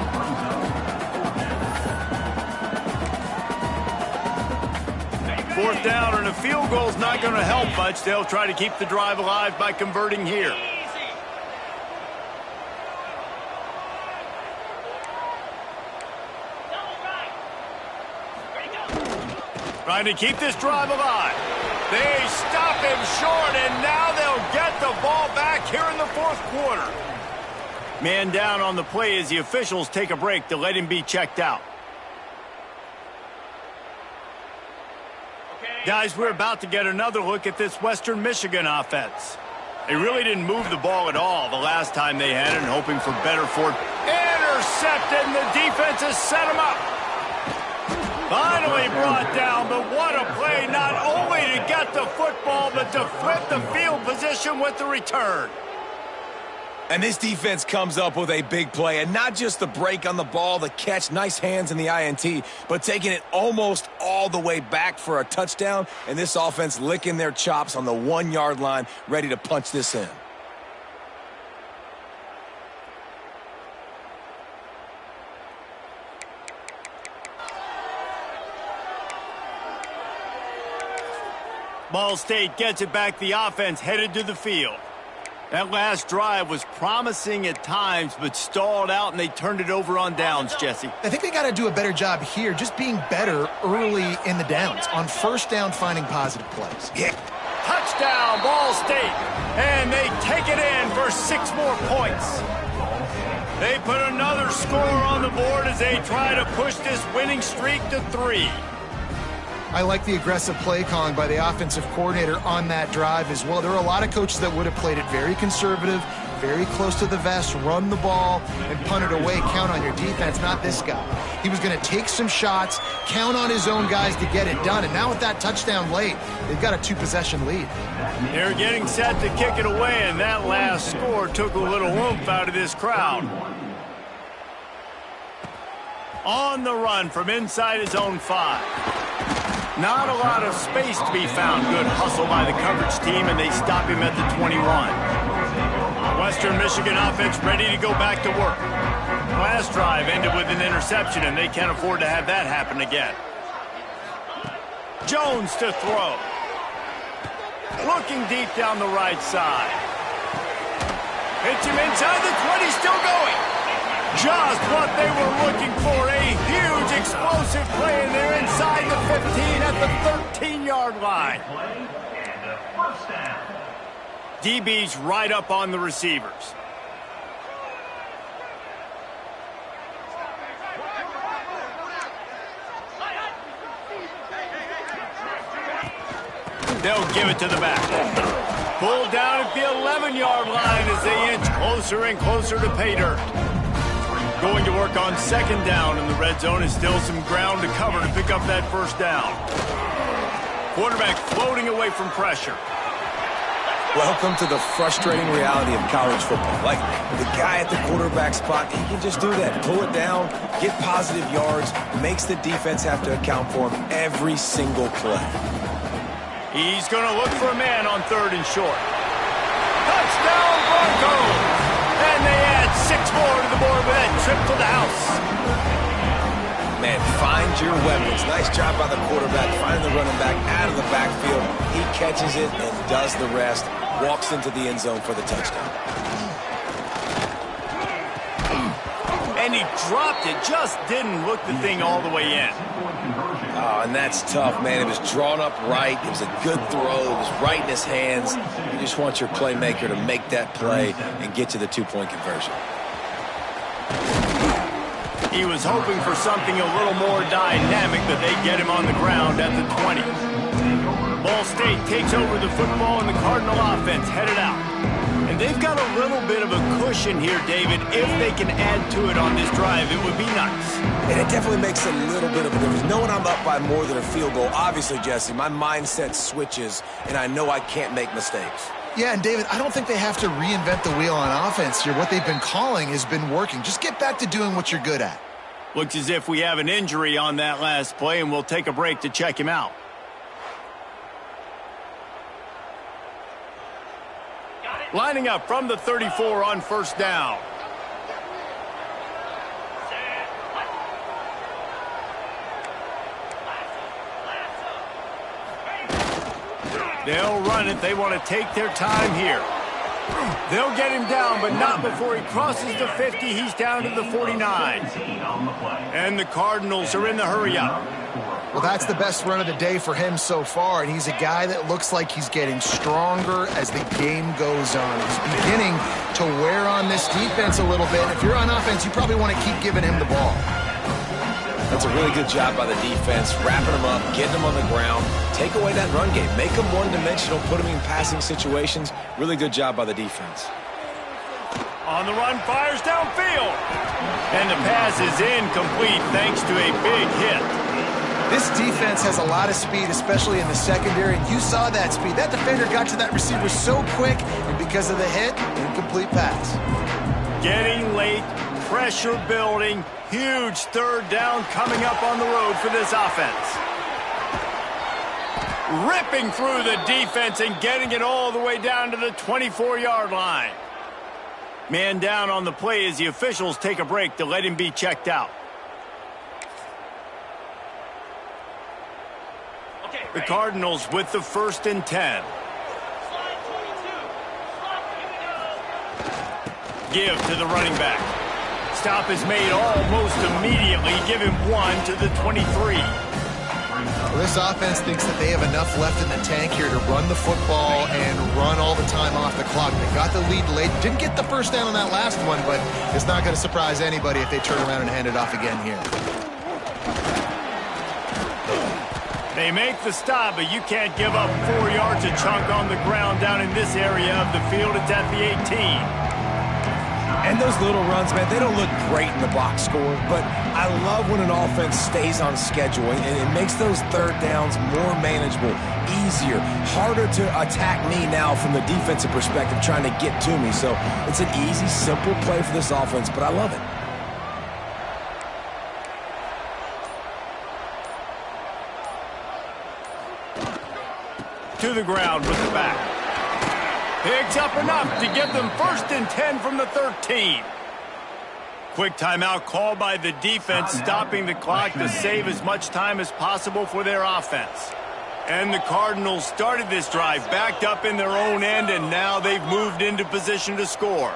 Fourth down, and a field goal's not going to help much. They'll try to keep the drive alive by converting here. Trying to keep this drive alive. They stop him short, and now they'll get the ball back here in the 4th quarter. Man down on the play as the officials take a break to let him be checked out. Guys, we're about to get another look at this Western Michigan offense. They really didn't move the ball at all the last time they had it, and hoping for better for it. Intercepted, and the defense has set him up. Finally brought down, but what a play, not only to get the football, but to flip the field position with the return. And this defense comes up with a big play, and not just the break on the ball, the catch, nice hands in the INT, but taking it almost all the way back for a touchdown, and this offense licking their chops on the 1-yard line, ready to punch this in. Ball State gets it back. The offense headed to the field. That last drive was promising at times, but stalled out, and they turned it over on downs, Jesse. I think they got to do a better job here, just being better early in the downs. On 1st down, finding positive plays. Yeah. Touchdown, Ball State. And they take it in for 6 more points. They put another score on the board as they try to push this winning streak to 3. I like the aggressive play calling by the offensive coordinator on that drive as well. There are a lot of coaches that would have played it very conservative, very close to the vest, run the ball, and punt it away. Count on your defense, not this guy. He was going to take some shots, count on his own guys to get it done, and now with that touchdown late, they've got a 2-possession lead. They're getting set to kick it away, and that last score took a little oomph out of this crowd. On the run from inside his own 5. Not a lot of space to be found. Good hustle by the coverage team, and they stop him at the 21. Western Michigan offense ready to go back to work. Last drive ended with an interception, and they can't afford to have that happen again. Jones to throw. Looking deep down the right side. Hits him inside the 20, still going. Just what they were looking for, a huge explosive play, and they're inside the 15 at the 13-yard line. DB's right up on the receivers. They'll give it to the back. Pulled down at the 11-yard line as they inch closer and closer to pay dirt. Going to work on 2nd down in the red zone, is still some ground to cover to pick up that 1st down. Quarterback floating away from pressure. Welcome to the frustrating reality of college football. Like, the guy at the quarterback spot, he can just do that. Pull it down, get positive yards, makes the defense have to account for him every single play. He's going to look for a man on 3rd and short. Touchdown, Broncos! And they add 6 more to the board with that trip to the house. Man, find your weapons. Nice job by the quarterback, finding the running back out of the backfield. He catches it and does the rest. Walks into the end zone for the touchdown. And he dropped it, just didn't look the thing all the way in. Oh, and that's tough, man. It was drawn up right. It was a good throw. It was right in his hands. You just want your playmaker to make that play and get to the 2-point conversion. He was hoping for something a little more dynamic, but they get him on the ground at the 20. Ball State takes over the football, and the Cardinal offense headed out. And And they've got a little bit of a cushion here, David. If they can add to it on this drive, it would be nice. And it definitely makes a little bit of a difference. Knowing I'm up by more than a field goal, obviously, Jesse, my mindset switches, and I know I can't make mistakes. Yeah, and David, I don't think they have to reinvent the wheel on offense here. What they've been calling has been working. Just get back to doing what you're good at. Looks as if we have an injury on that last play, and we'll take a break to check him out. Lining up from the 34 on first down. They'll run it. They want to take their time here. They'll get him down, but not before he crosses the 50. He's down to the 49. And the Cardinals are in the hurry-up. Well, that's the best run of the day for him so far, and he's a guy that looks like he's getting stronger as the game goes on. He's beginning to wear on this defense a little bit. If you're on offense, you probably want to keep giving him the ball. That's a really good job by the defense, wrapping them up, getting them on the ground, take away that run game, make them one-dimensional, put them in passing situations. Really good job by the defense. On the run, fires downfield. And the pass is incomplete thanks to a big hit. This defense has a lot of speed, especially in the secondary, and you saw that speed. That defender got to that receiver so quick, and because of the hit, incomplete pass. Getting late, pressure building, huge third down coming up on the road for this offense. Ripping through the defense and getting it all the way down to the 24-yard line. Man down on the play as the officials take a break to let him be checked out. The Cardinals with the 1st and 10. Give to the running back. Stop is made almost immediately. Give him 1 to the 23. Well, this offense thinks that they have enough left in the tank here to run the football and run all the time off the clock. They got the lead late. Didn't get the first down on that last one, but it's not going to surprise anybody if they turn around and hand it off again here. They make the stop, but you can't give up 4 yards a chunk on the ground down in this area of the field. It's at the 18. And those little runs, man, they don't look great in the box score, but I love when an offense stays on schedule, and it makes those third downs more manageable, easier, harder to attack me now from the defensive perspective trying to get to me. So it's an easy, simple play for this offense, but I love it. To the ground with the back. Picks up enough to give them 1st and 10 from the 13. Quick timeout called by the defense, stopping the clock to save as much time as possible for their offense. And the Cardinals started this drive backed up in their own end, and now they've moved into position to score.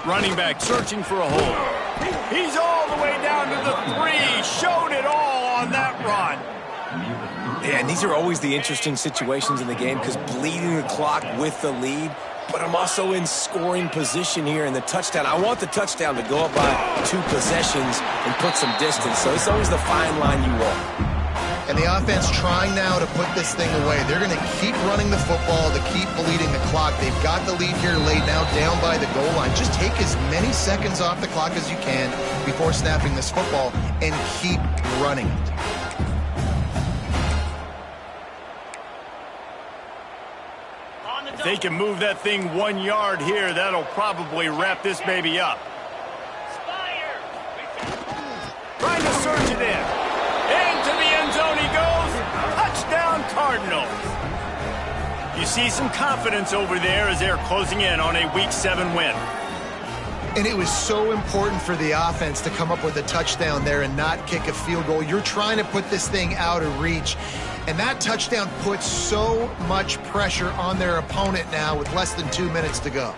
Running back searching for a hole. He's all the way down to the 3. Showed it all on that run. Yeah, and these are always the interesting situations in the game because bleeding the clock with the lead, but I'm also in scoring position here in the touchdown. I want the touchdown to go up by 2 possessions and put some distance, so it's always the fine line you want. And the offense trying now to put this thing away. They're going to keep running the football to keep bleeding the clock. They've got the lead here late now down by the goal line. Just take as many seconds off the clock as you can before snapping this football and keep running it. If they can move that thing 1 yard here, that'll probably wrap this baby up. Trying to surge it in. Into the end zone he goes. Touchdown Cardinals. You see some confidence over there as they're closing in on a Week 7 win. And it was so important for the offense to come up with a touchdown there and not kick a field goal. You're trying to put this thing out of reach. And that touchdown puts so much pressure on their opponent now with less than 2 minutes to go.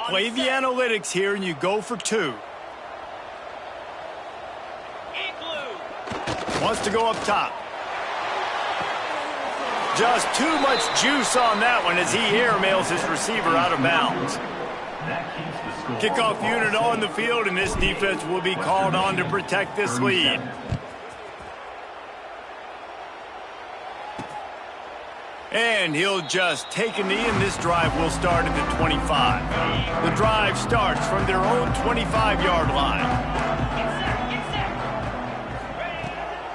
Play the analytics here and you go for 2. Wants to go up top. Just too much juice on that one as he airmails his receiver out of bounds. Kickoff unit on the field, and this defense will be called on to protect this lead. And he'll just take a knee, and this drive will start at the 25. The drive starts from their own 25-yard line.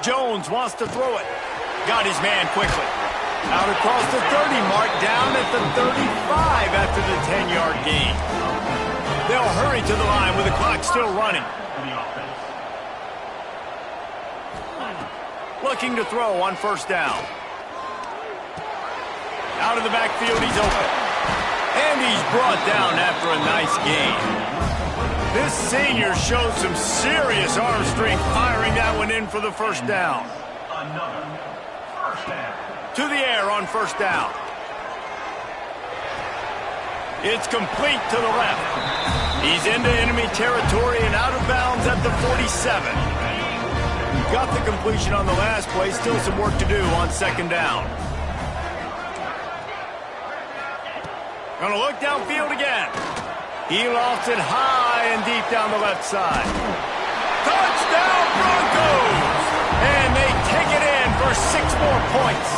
Jones wants to throw it. Got his man quickly. Out across the 30 mark, down at the 35 after the 10-yard gain. They'll hurry to the line with the clock still running. Looking to throw on first down. Out of the backfield, he's open. And he's brought down after a nice gain. This senior showed some serious arm strength firing that one in for the first down. To the air on first down. It's complete to the left. He's into enemy territory and out of bounds at the 47. Got the completion on the last play. Still some work to do on second down. Gonna look downfield again. He lofts it high and deep down the left side. Touchdown Broncos! And they take it in for 6 more points.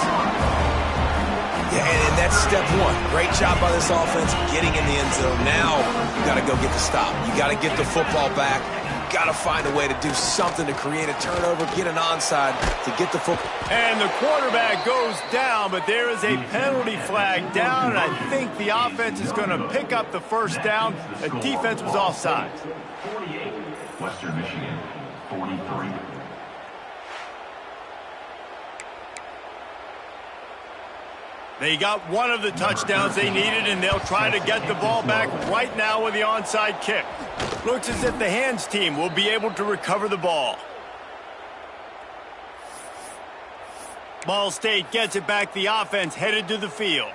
Yeah, and that's step one. Great job by this offense getting in the end zone. Now you got to go get the stop. You got to get the football back. You got to find a way to do something to create a turnover, get an onside to get the football. And the quarterback goes down, but there is a penalty flag down, and I think the offense is going to pick up the first down. The defense was offside. 48, Western Michigan, 43. They got one of the touchdowns they needed, and they'll try to get the ball back right now with the onside kick. Looks as if the hands team will be able to recover the ball. Ball State gets it back. The offense headed to the field.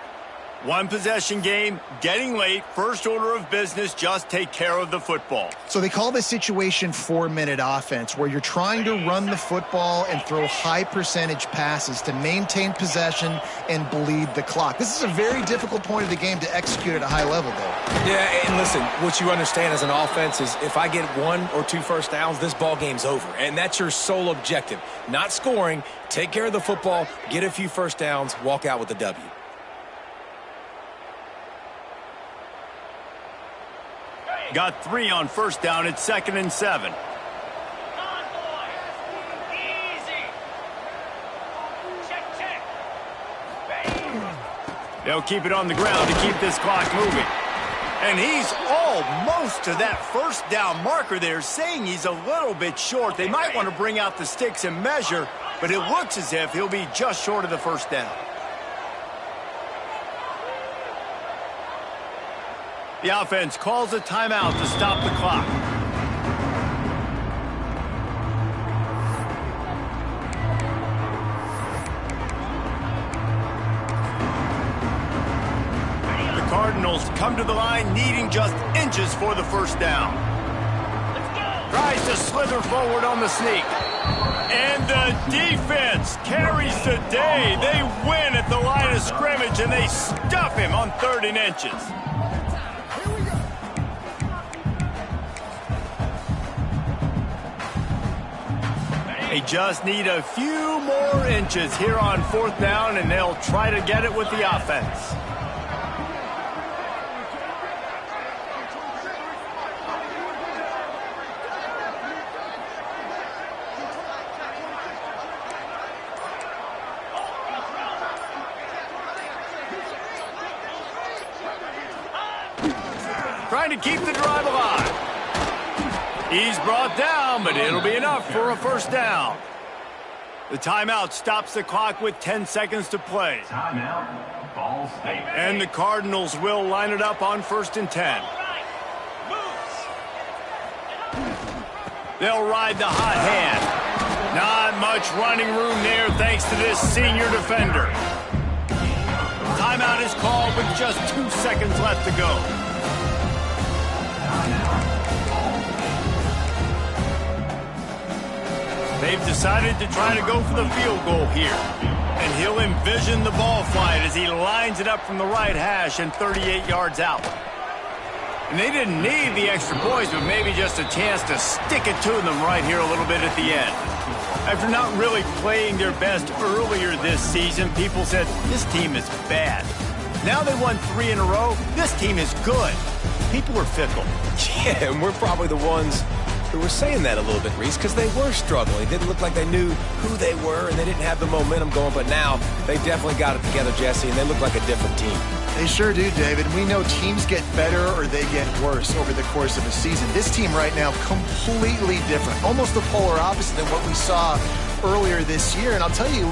One possession game, getting late, first order of business, just take care of the football. So they call this situation 4-minute offense, where you're trying to run the football and throw high percentage passes to maintain possession and bleed the clock. This is a very difficult point of the game to execute at a high level, though. Yeah, and listen, what you understand as an offense is if I get 1 or 2 first downs, this ball game's over. And that's your sole objective. Not scoring, take care of the football, get a few first downs, walk out with the W. Got 3 on first down. It's 2nd and 7. They'll keep it on the ground to keep this clock moving. And he's almost to that first down marker there, saying he's a little bit short. They might want to bring out the sticks and measure, but it looks as if he'll be just short of the first down. The offense calls a timeout to stop the clock. The Cardinals come to the line needing just inches for the first down. Tries to slither forward on the sneak. And the defense carries the day. They win at the line of scrimmage, and they stuff him on 3rd and inches. They just need a few more inches here on 4th down, and they'll try to get it with the offense. Trying to keep the drive alive. He's brought down, but it'll be enough for a first down. The timeout stops the clock with 10 seconds to play. Timeout, Ball State. And the Cardinals will line it up on 1st and 10. They'll ride the hot hand. Not much running room there thanks to this senior defender. Timeout is called with just 2 seconds left to go. They've decided to try to go for the field goal here. And he'll envision the ball flight as he lines it up from the right hash and 38 yards out. And they didn't need the extra points, but maybe just a chance to stick it to them right here a little bit at the end. After not really playing their best earlier this season, people said, this team is bad. Now they won 3 in a row. This team is good. People are fickle. Yeah, and we're probably the ones who were saying that a little bit, Reese, because they were struggling. It didn't look like they knew who they were, and they didn't have the momentum going. But now they definitely got it together, Jesse, and they look like a different team. They sure do, David. We know teams get better or they get worse over the course of a season. This team right now, completely different. Almost the polar opposite than what we saw earlier this year. And I'll tell you, look